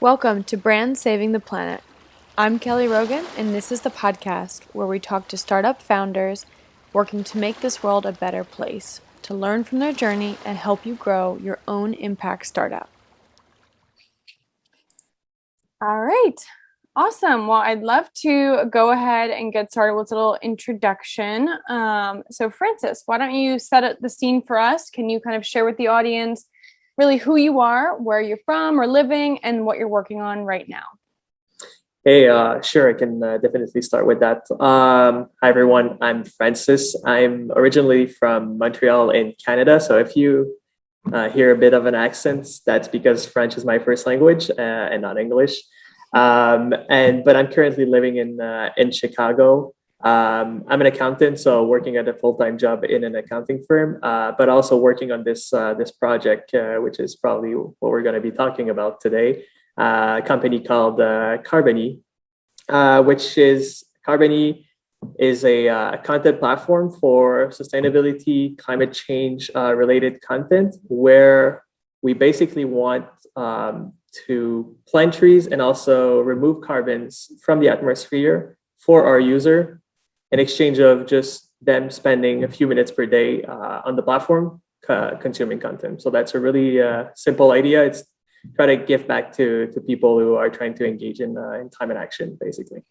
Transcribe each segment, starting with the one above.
Welcome to Brand Saving the Planet. I'm Kelly Rogan, and this is the podcast where we talk to startup founders working to make this world a better place, to learn from their journey and help you grow your own impact startup. All right. Awesome. Well, I'd love to go ahead and get started with a little introduction. So Francis, why don't you set up the scene for us? Can you kind of share with the audience really who you are, where you're from or living, and what you're working on right now? Hey, sure, I can definitely start with that. Hi, everyone. I'm Francis. I'm originally from Montreal in Canada. So if you hear a bit of an accent, that's because French is my first language and not English. But I'm currently living in Chicago. I'm an accountant, so working at a full-time job in an accounting firm, but also working on this project, which is probably what we're going to be talking about today. A company called Carbony, which is Carbony is a content platform for sustainability, climate change related content, where we basically want to plant trees and also remove carbons from the atmosphere for our user in exchange of just them spending a few minutes per day on the platform consuming content. So that's a really simple idea. It's try to give back to people who are trying to engage in climate action, basically.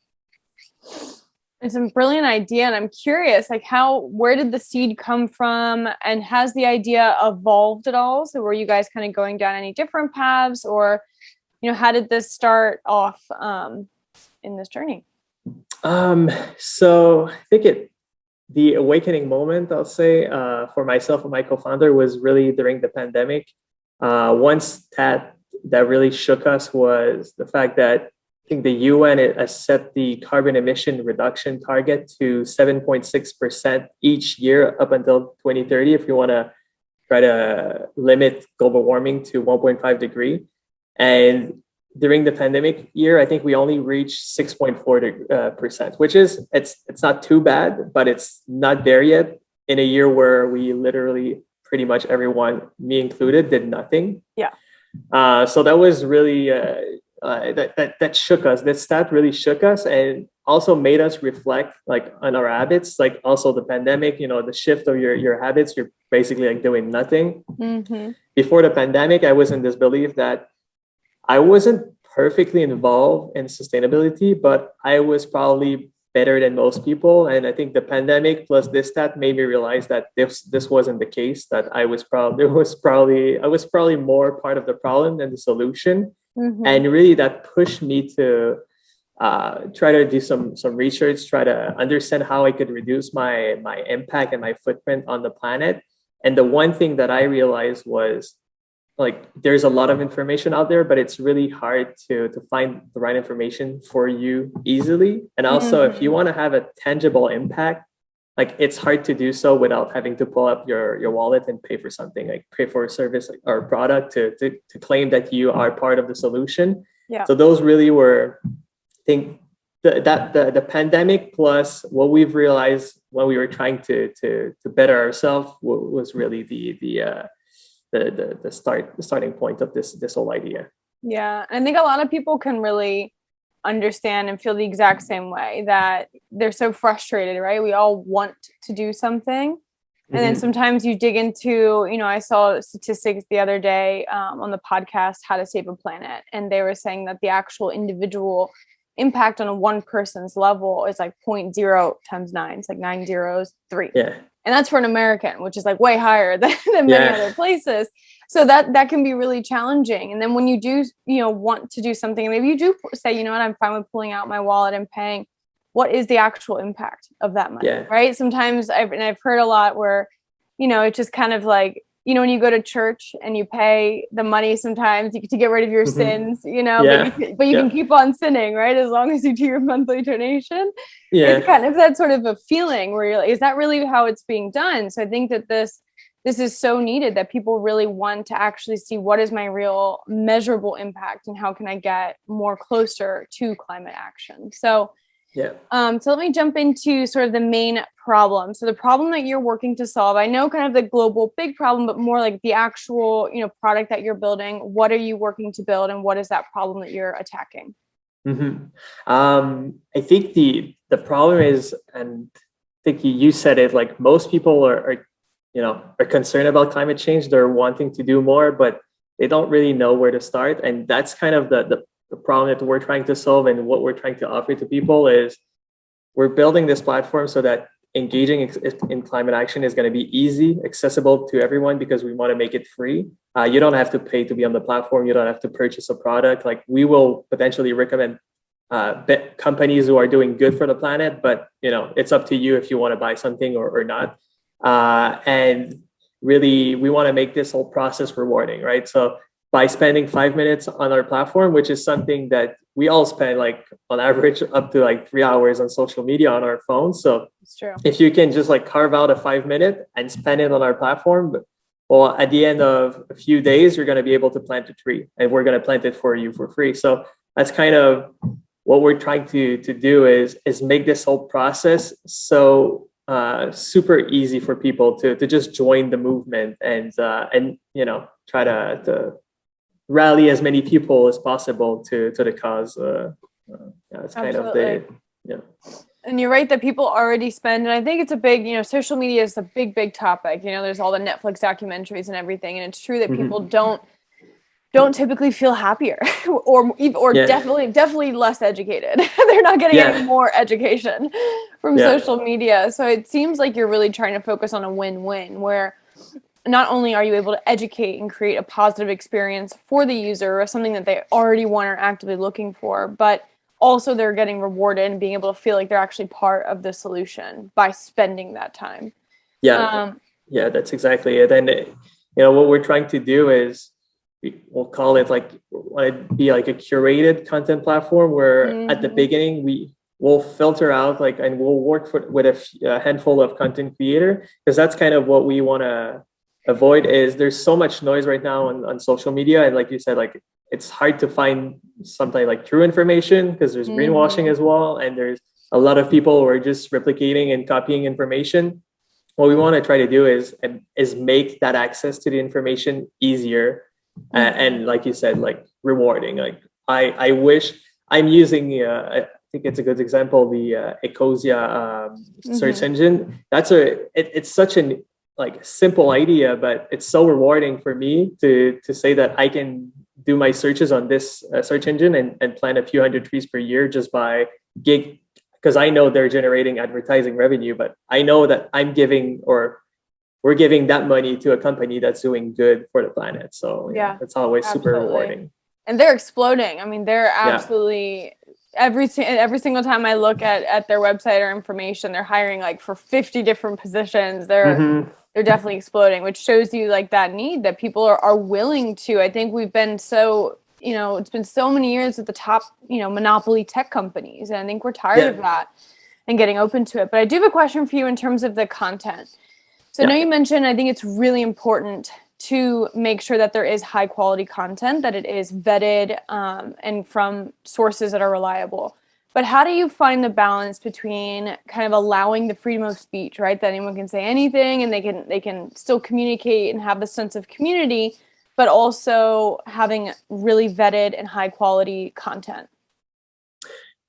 It's a brilliant idea, and I'm curious, where did the seed come from, and has the idea evolved at all? So were you guys kind of going down any different paths, or how did this start off in this journey? So I think the awakening moment, I'll say, for myself and my co-founder was really during the pandemic. Once that really shook us was the fact that I think the UN has set the carbon emission reduction target to 7.6% each year up until 2030 if you want to try to limit global warming to 1.5 degree. And during the pandemic year, I think we only reached 6.4%, which is it's not too bad, but it's not there yet in a year where we literally pretty much everyone, me included, did nothing. Yeah. So that was really that shook us. That stat really shook us and also made us reflect on our habits. Also the pandemic, the shift of your habits. You're basically doing nothing. Mm-hmm. Before the pandemic, I was in this belief that I wasn't perfectly involved in sustainability, but I was probably better than most people. And I think the pandemic plus this stat made me realize that this wasn't the case, that I was probably more part of the problem than the solution. Mm-hmm. And really that pushed me to try to do some research, try to understand how I could reduce my impact and my footprint on the planet. And the one thing that I realized was there's a lot of information out there, but it's really hard to find the right information for you easily. And also, if you want to have a tangible impact, it's hard to do so without having to pull up your wallet and pay for something, pay for a service or product to claim that you are part of the solution. Yeah. So those really were, I think, the pandemic plus what we've realized when we were trying to better ourselves was really the starting point of this whole idea. Yeah. I think a lot of people can really understand and feel the exact same way, that they're so frustrated, right? We all want to do something. And then sometimes you dig into, I saw statistics the other day on the podcast, How to Save a Planet. And they were saying that the actual individual impact on a one person's level is 0.0 times 9. It's 9 zeros, 3. Yeah. And that's for an American, which is way higher than many other places. So that can be really challenging. And then when you do, want to do something, maybe you do say, what, I'm fine with pulling out my wallet and paying. What is the actual impact of that money? Yeah. Right. Sometimes I've heard a lot where, it's just kind of when you go to church and you pay the money sometimes to get rid of your sins, but you can keep on sinning, right? As long as you do your monthly donation. Yeah. It's kind of that sort of a feeling where you're is that really how it's being done? So I think that this is so needed, that people really want to actually see what is my real measurable impact and how can I get more closer to climate action. So Yeah. So let me jump into sort of the main problem. So the problem that you're working to solve, I know kind of the global big problem, but more like the actual, product that you're building. What are you working to build, and what is that problem that you're attacking? I think the problem is, and I think you said it, like most people are concerned about climate change. They're wanting to do more, but they don't really know where to start. And that's kind of the problem that we're trying to solve, and what we're trying to offer to people is we're building this platform so that engaging in climate action is going to be easy, accessible to everyone, because we want to make it free. You don't have to pay to be on the platform. You don't have to purchase a product. Like, we will potentially recommend companies who are doing good for the planet, but it's up to you if you want to buy something or not. And really, we want to make this whole process rewarding, right? So by spending 5 minutes on our platform, which is something that we all spend like on average up to like 3 hours on social media on our phones. So It's true. if you can just like carve out a 5 minute and spend it on our platform, well, at the end of a few days, you're going to be able to plant a tree, and we're going to plant it for you for free. So that's kind of what we're trying to do is make this whole process so super easy for people to just join the movement, and try to rally as many people as possible to the cause. It's kind of And you're right that people already spend, and I think it's a big, social media is a big topic. There's all the Netflix documentaries and everything, and it's true that people don't typically feel happier or definitely less educated. They're not getting any more education from social media. So it seems like you're really trying to focus on a win-win, where not only are you able to educate and create a positive experience for the user or something that they already want or actively looking for, but also they're getting rewarded and being able to feel like they're actually part of the solution by spending that time. Yeah, that's exactly it. And what we're trying to do is, we'll call it like, it'd be like a curated content platform where at the beginning we'll filter out and we'll work with a handful of content creator, because that's kind of what we want to avoid. Is there's so much noise right now on social media, and like you said, like it's hard to find something like true information, because there's greenwashing as well, and there's a lot of people who are just replicating and copying information. What we want to try to do is make that access to the information easier, and like you said, like rewarding. Like I wish I'm using I think it's a good example, the Ecosia search engine. It's such an simple idea, but it's so rewarding for me to say that I can do my searches on this search engine and plant a few hundred trees per year just by because I know they're generating advertising revenue, but I know that we're giving that money to a company that's doing good for the planet. So it's always super rewarding. And they're exploding. I mean, they're absolutely every single time I look at their website or information, they're hiring for 50 different positions. They're definitely exploding, which shows you that need that people are willing to. I think we've been so, it's been so many years with the top, monopoly tech companies. And I think we're tired of that and getting open to it. But I do have a question for you in terms of the content. So I know you mentioned, I think it's really important to make sure that there is high quality content, that it is vetted and from sources that are reliable. But how do you find the balance between kind of allowing the freedom of speech, right? That anyone can say anything and they can still communicate and have the sense of community, but also having really vetted and high quality content?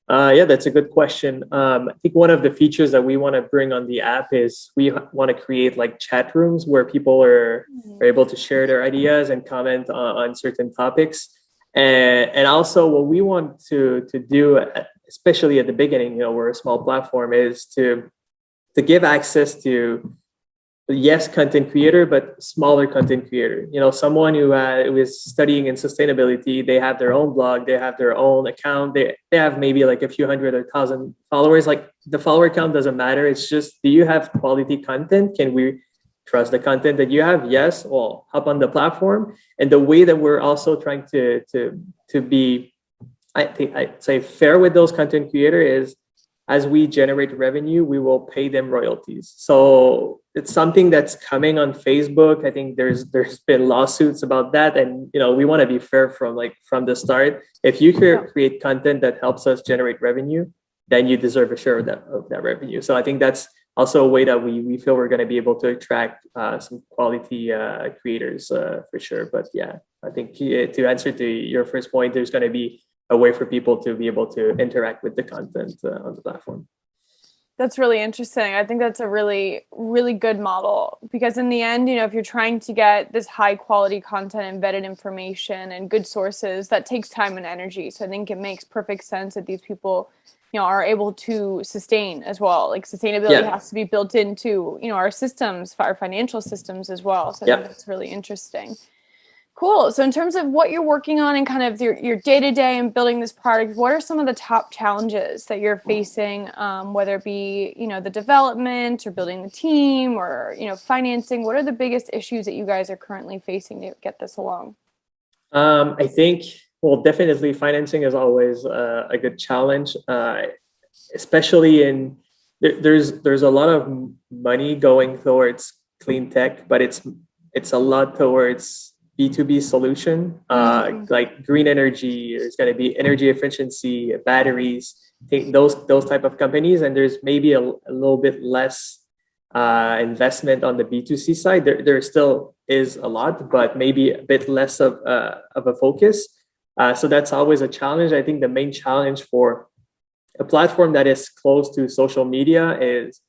That's a good question. I think one of the features that we want to bring on the app is we want to create chat rooms where people are able to share their ideas and comment on certain topics. And also what we want to do, especially at the beginning, we're a small platform, is to give access to content creator, but smaller content creator. Someone who is studying in sustainability, they have their own blog, they have their own account, they have maybe a few hundred or thousand followers. The follower count doesn't matter. It's just, do you have quality content? Can we trust the content that you have? Yes, well, hop on the platform. And the way that we're also trying to be, I think I'd say, fair with those content creators is, as we generate revenue, we will pay them royalties. So it's something that's coming on Facebook. I think there's been lawsuits about that, and we want to be fair from the start. If you create content that helps us generate revenue, then you deserve a share of that revenue. So I think that's also a way that we feel we're going to be able to attract some quality creators for sure. But yeah, I think to answer to your first point, there's going to be a way for people to be able to interact with the content on the platform. That's really interesting. I think that's a really, really good model because in the end, if you're trying to get this high quality content, embedded information and good sources, that takes time and energy. So I think it makes perfect sense that these people, are able to sustain as well. Like sustainability has to be built into, our systems, our financial systems as well. So I think that's really interesting. Cool. So in terms of what you're working on and kind of your day-to-day and building this product, what are some of the top challenges that you're facing, whether it be, the development or building the team or, financing? What are the biggest issues that you guys are currently facing to get this along? I think, well, definitely financing is always a good challenge, especially there's a lot of money going towards clean tech, but it's a lot towards B2B solution, like green energy. There's going to be energy efficiency, batteries, those type of companies, and there's maybe a little bit less investment on the B2C side. There still is a lot, but maybe a bit less of a focus. So that's always a challenge. I think the main challenge for a platform that is close to social media is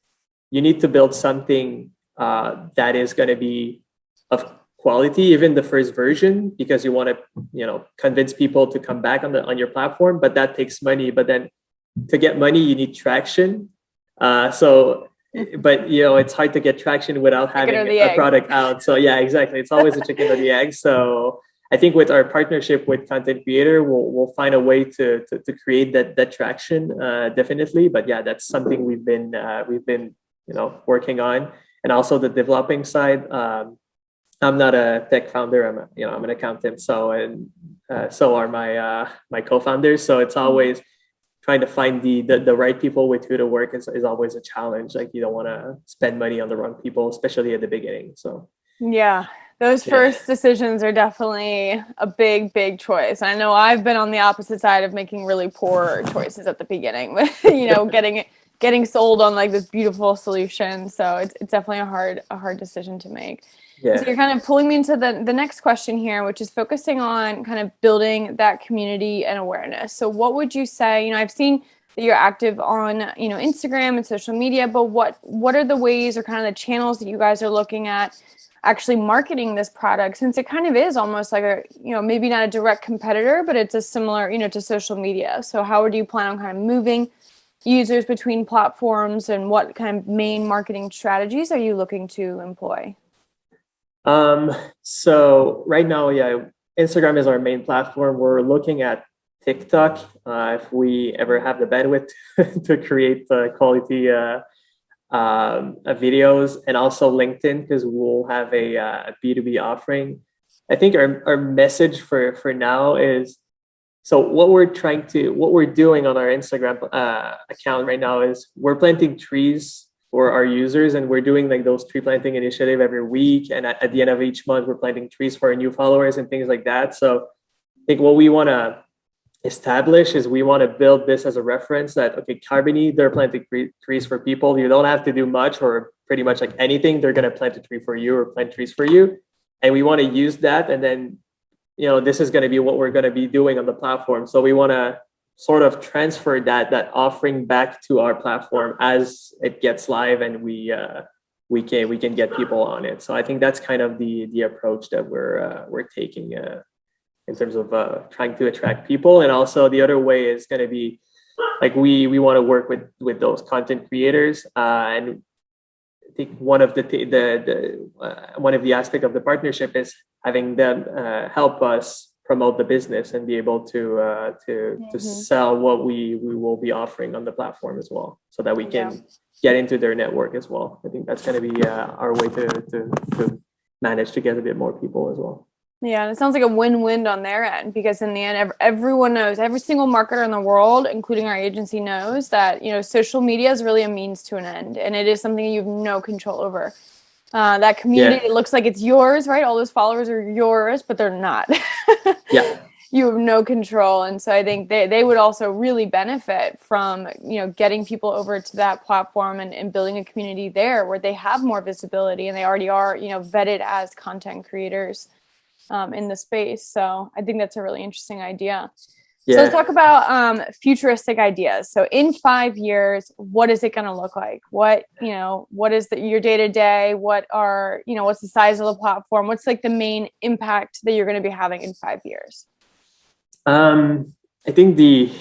you need to build something that is going to be of quality, even the first version, because you want to, convince people to come back on your platform. But that takes money. But then to get money, you need traction. But it's hard to get traction without having a product out. So yeah, exactly. It's always a chicken or the egg. So I think with our partnership with content creator, we'll find a way to create that traction, definitely. But yeah, that's something we've been working on, and also the developing side. I'm not a tech founder. I'm an accountant. So are my co-founders. So it's always trying to find the right people with who to work is always a challenge. Like you don't want to spend money on the wrong people, especially at the beginning. So yeah, those first decisions are definitely a big choice. And I know I've been on the opposite side of making really poor choices at the beginning, getting sold on like this beautiful solution. So it's definitely a hard decision to make. Yeah. So you're kind of pulling me into the next question here, which is focusing on kind of building that community and awareness. So what would you say, I've seen that you're active on, Instagram and social media, but what are the ways or kind of the channels that you guys are looking at actually marketing this product, since it kind of is almost like a, maybe not a direct competitor, but it's a similar, to social media. So how do you plan on kind of moving users between platforms, and what kind of main marketing strategies are you looking to employ? So right now, Instagram is our main platform. We're looking at TikTok, if we ever have the bandwidth to create quality videos, and also LinkedIn, because we'll have a B2B offering. I think our message for now is, so what we're doing on our Instagram account right now is we're planting trees for our users, and we're doing like those tree planting initiative every week, and at the end of each month we're planting trees for our new followers and things like that. So I think what we want to establish is we want to build this as a reference that, okay, Carbony, they're planting trees for people. You don't have to do much or pretty much like anything. They're going to plant a tree for you or plant trees for you. And we want to use that. And then, this is going to be what we're going to be doing on the platform. So we want to sort of transfer that offering back to our platform as it gets live, and we can get people on it. So I think that's kind of the approach that we're taking in terms of trying to attract people. And also the other way is going to be like we want to work with those content creators, and I think one of the aspect of the partnership is having them help us promote the business and be able to sell what we will be offering on the platform as well, so that we can get into their network as well. I think that's going to be our way to manage to get a bit more people as well. Yeah, and it sounds like a win-win on their end, because in the end, everyone knows, every single marketer in the world, including our agency, knows that social media is really a means to an end, and it is something you have no control over. That community, it looks like it's yours, right? All those followers are yours, but they're not. you have no control. And so I think they would also really benefit from, getting people over to that platform and building a community there where they have more visibility and they already are, vetted as content creators in the space. So I think that's a really interesting idea. So let's talk about futuristic ideas. So in 5 years, what is it going to look like? What is your day to day? What's the size of the platform? What's like the main impact that you're going to be having in 5 years? I think the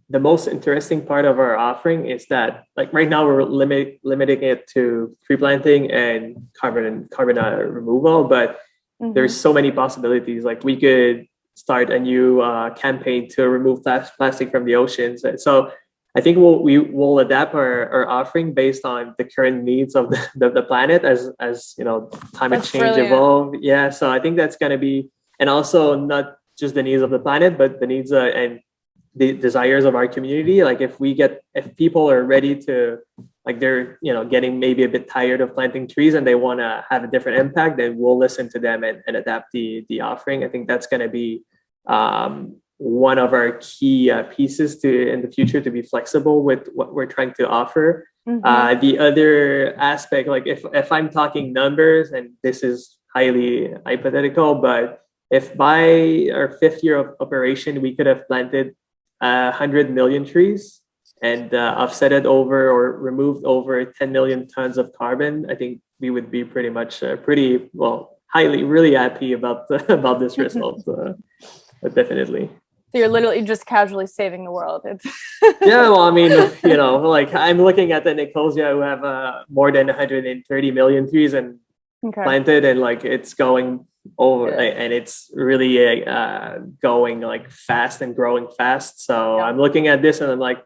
most interesting part of our offering is that, like, right now we're limiting it to tree planting and carbon removal, but there's so many possibilities. Like, we could start a new campaign to remove plastic from the oceans. So I think we'll adapt our offering based on the current needs of the planet as climate change evolve. Yeah, so I think that's going to be, and also not just the needs of the planet, but the needs and the desires of our community. Like, if people are ready to, like, they're getting maybe a bit tired of planting trees and they want to have a different impact, then we'll listen to them and adapt the offering. I think that's going to be one of our key pieces in the future, to be flexible with what we're trying to offer. The other aspect, like, if I'm talking numbers, and this is highly hypothetical, but if by our 5th year of operation we could have planted 100 million trees and offsetted over or removed over 10 million tons of carbon, I think we would be pretty much really happy about this result. But definitely. So you're literally just casually saving the world. Yeah, well, I mean, like, I'm looking at the Nicosia, who have more than 130 million trees and planted, and like, it's going over, and it's really going like fast and growing fast. So I'm looking at this and I'm like,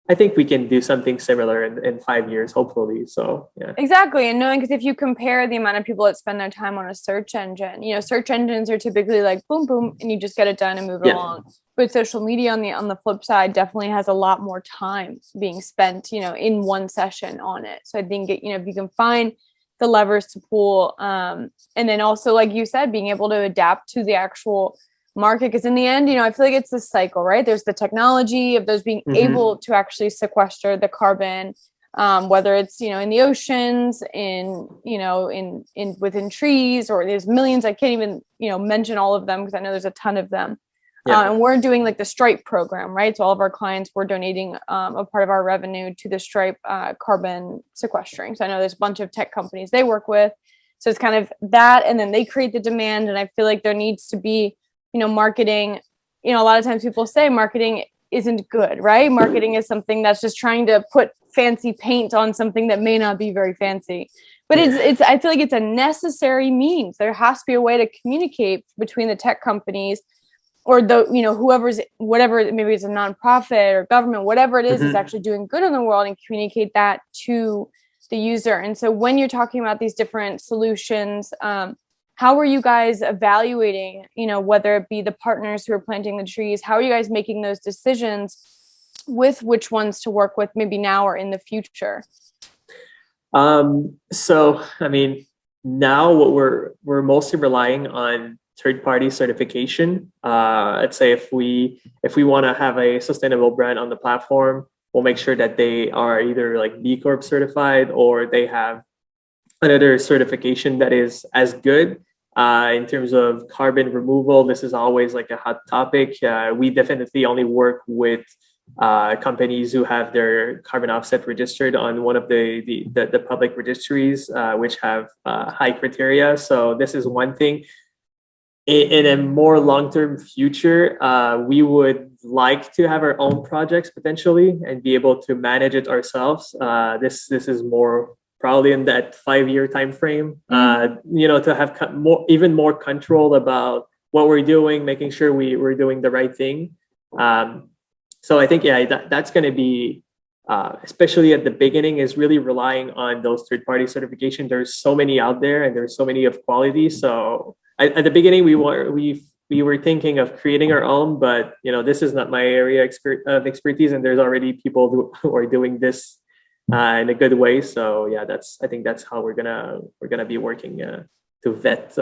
I think we can do something similar in 5 years, hopefully. So yeah, exactly. And knowing, because if you compare the amount of people that spend their time on a search engine, search engines are typically like boom, boom, and you just get it done and move it along. But social media on the flip side definitely has a lot more time being spent, in one session on it. So I think if you can find the levers to pull, and then also, like you said, being able to adapt to the actual market, because in the end, I feel like it's this cycle, right? There's the technology of those being able to actually sequester the carbon, whether it's in the oceans, in within trees, or there's millions. I can't even mention all of them because I know there's a ton of them. And we're doing like the Stripe program, right? So all of our clients, we're donating a part of our revenue to the Stripe carbon sequestering. So I know there's a bunch of tech companies they work with. So it's kind of that, and then they create the demand. And I feel like there needs to be marketing. A lot of times people say marketing isn't good, right? Marketing is something that's just trying to put fancy paint on something that may not be very fancy. But it's I feel like it's a necessary means. There has to be a way to communicate between the tech companies, or whoever's, whatever, maybe it's a nonprofit or government, whatever it is actually doing good in the world, and communicate that to the user. And so when you're talking about these different solutions, how are you guys evaluating, whether it be the partners who are planting the trees? How are you guys making those decisions with which ones to work with, maybe now or in the future? So, I mean, now what we're mostly relying on third-party certification. Let's say if we want to have a sustainable brand on the platform, we'll make sure that they are either like B Corp certified, or they have another certification that is as good. In terms of carbon removal, this is always like a hot topic. We definitely only work with companies who have their carbon offset registered on one of the public registries, which have high criteria. So this is one thing. In a more long-term future, we would like to have our own projects potentially and be able to manage it ourselves. This is more probably in that 5-year time frame. To have even more control about what we're doing, making sure we're doing the right thing. So I think that's going to be, especially at the beginning, is really relying on those third-party certification. There's so many out there, and there's so many of quality. So at the beginning, we were thinking of creating our own, but this is not my area of expertise, and there's already people who are doing this in a good way. So yeah, I think that's how we're gonna be working to vet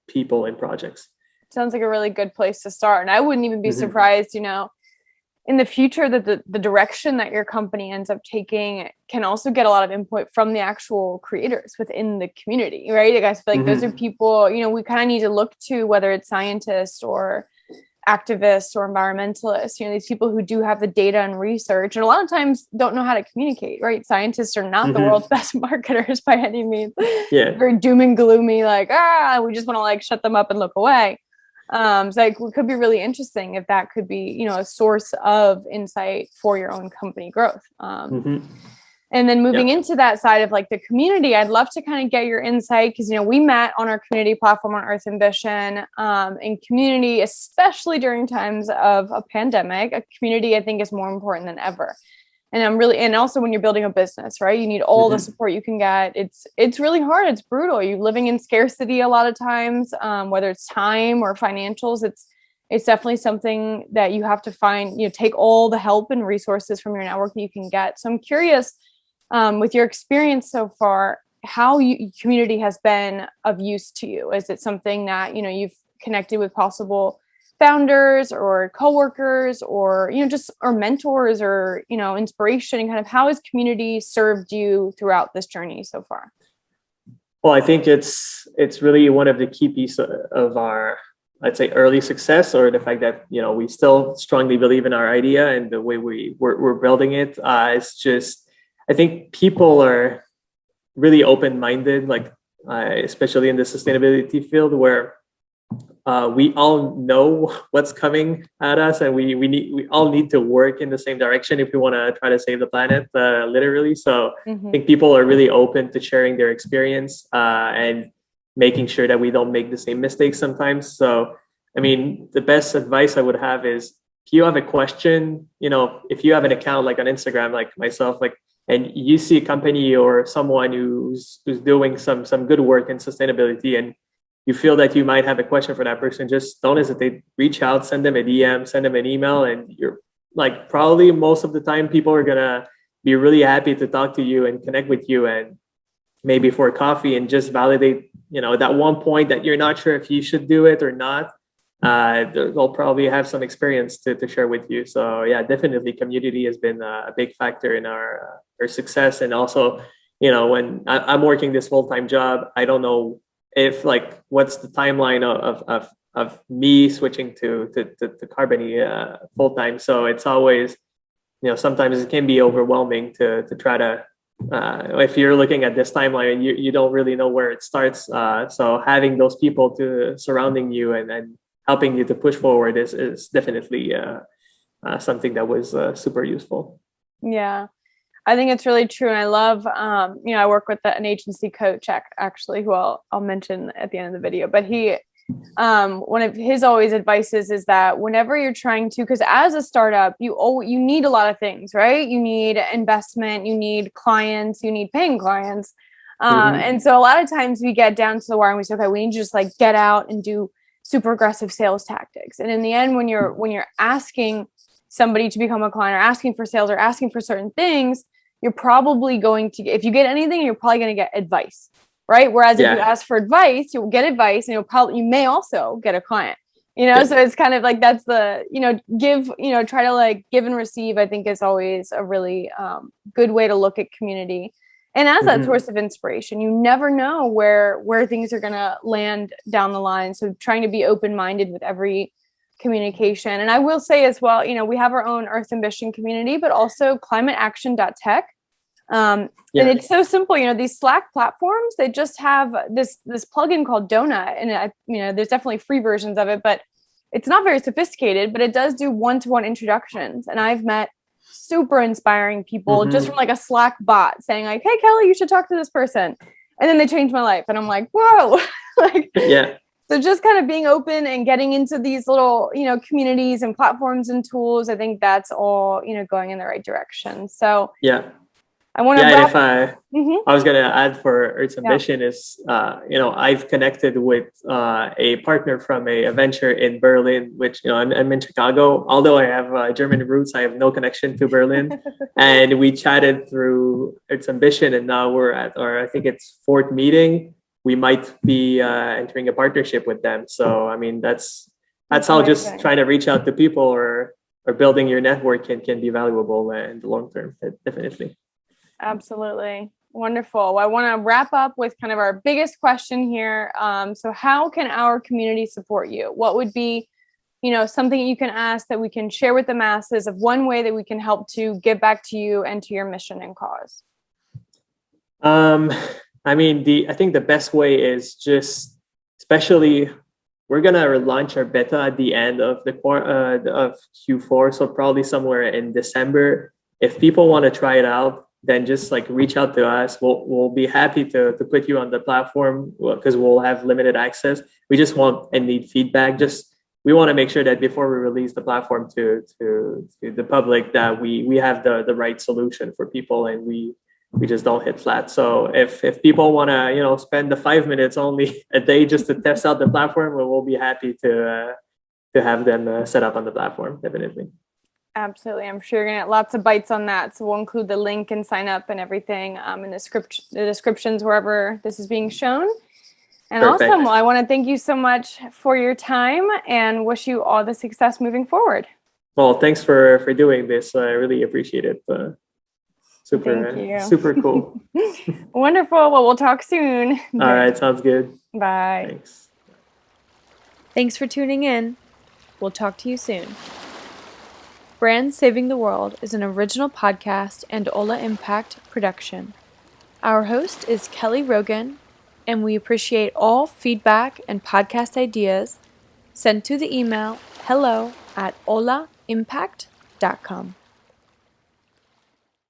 people and projects. Sounds like a really good place to start. And I wouldn't even be surprised, in the future that the direction that your company ends up taking can also get a lot of input from the actual creators within the community, right? Like, I feel like those are people, we kind of need to look to, whether it's scientists or activists or environmentalists, these people who do have the data and research, and a lot of times don't know how to communicate, right? Scientists are not the world's best marketers by any means. Very doom and gloomy, like, we just want to like shut them up and look away. So like, it could be really interesting if that could be, a source of insight for your own company growth. And then moving into that side of like the community, I'd love to kind of get your insight, because, we met on our community platform on Earth Ambition, and community, especially during times of a pandemic, a community I think is more important than ever. And also when you're building a business, right? You need all the support you can get. It's really hard. It's brutal. You're living in scarcity a lot of times, whether it's time or financials. It's definitely something that you have to find, take all the help and resources from your network that you can get. So I'm curious, with your experience so far, how community has been of use to you. Is it something that, you've connected with possible founders or coworkers or, or mentors or, inspiration, and kind of how has community served you throughout this journey so far? Well, I think it's really one of the key pieces of our, I'd say, early success, or the fact that, we still strongly believe in our idea and the way we're building it. It's just, I think people are really open-minded, like especially in the sustainability field, where we all know what's coming at us, and we all need to work in the same direction if we want to try to save the planet, literally. So I think people are really open to sharing their experience and making sure that we don't make the same mistakes sometimes. So, I mean, the best advice I would have is, if you have a question, if you have an account like on Instagram, like myself, and you see a company or someone who's doing some good work in sustainability, and you feel that you might have a question for that person, just don't hesitate. Reach out, send them a DM, send them an email, and you're like, probably most of the time people are gonna be really happy to talk to you and connect with you, and maybe for a coffee, and just validate, that one point that you're not sure if you should do it or not. They'll probably have some experience to share with you. So yeah, definitely community has been a big factor in our success. And also, when I'm working this full-time job, I don't know if what's the timeline of me switching to Carbony full-time. So it's always, sometimes it can be overwhelming to try to, if you're looking at this timeline and you don't really know where it starts. So having those people surrounding you and helping you to push forward is definitely something that was super useful. Yeah, I think it's really true. And I love, I work with an agency coach actually, who I'll mention at the end of the video, but he, one of his always advices is that whenever you're trying to, because as a startup, you need a lot of things, right? You need investment, you need clients, you need paying clients. And so a lot of times we get down to the wire and we say, okay, we need to just get out and do super aggressive sales tactics. And in the end, when you're asking somebody to become a client or asking for sales or asking for certain things, you're probably going to, if you get anything, you're probably going to get advice, right? Whereas if you ask for advice, you'll get advice, and you may also get a client, so it's kind of like, that's the, try to give and receive, I think is always a really good way to look at community. And as that source of inspiration, you never know where things are going to land down the line. So trying to be open-minded with every communication. And I will say as well, we have our own Earth Ambition community, but also climateaction.tech. And it's so simple. These Slack platforms, they just have this plugin called Donut. And, there's definitely free versions of it, but it's not very sophisticated, but it does do one-to-one introductions. And I've met super inspiring people just from a Slack bot saying hey, Kelly, you should talk to this person. And then they changed my life. And I'm like, whoa, So just kind of being open and getting into these little, communities and platforms and tools. I think that's all, going in the right direction. So I want to wrap. I was going to add for Earth's Ambition is, I've connected with a partner from a venture in Berlin, which, I'm in Chicago. Although I have German roots, I have no connection to Berlin. And we chatted through Earth's Ambition, and now we're at I think it's fourth meeting, we might be entering a partnership with them. So I mean, that's how just amazing. trying to reach out to people or building your network can be valuable in the long term. Definitely. Absolutely. Wonderful. Well, I want to wrap up with kind of our biggest question here. So how can our community support you? What would be, something you can ask that we can share with the masses of one way that we can help to give back to you and to your mission and cause? I mean, I think the best way is just, especially, we're gonna launch our beta at the end of of Q4, so probably somewhere in December. If people want to try it out, then just like reach out to us. We'll be happy to put you on the platform because we'll have limited access. We just want and need feedback. We want to make sure that before we release the platform to the public, that we have the right solution for people, and we just don't hit flat. So if people want to spend the 5 minutes only a day just to test out the platform, we'll be happy to have them set up on the platform. Definitely. Absolutely. I'm sure you're going to get lots of bites on that. So we'll include the link and sign up and everything in the descriptions wherever this is being shown. And Perfect. awesome. Well, I want to thank you so much for your time and wish you all the success moving forward. Well, thanks for doing this. I really appreciate it. Super cool. Wonderful. Well, we'll talk soon. All right. Sounds good. Bye. Thanks for tuning in. We'll talk to you soon. Brands Saving the World is an original podcast and Ola Impact production. Our host is Kelly Rogan, and we appreciate all feedback and podcast ideas sent to the email hello@olaimpact.com.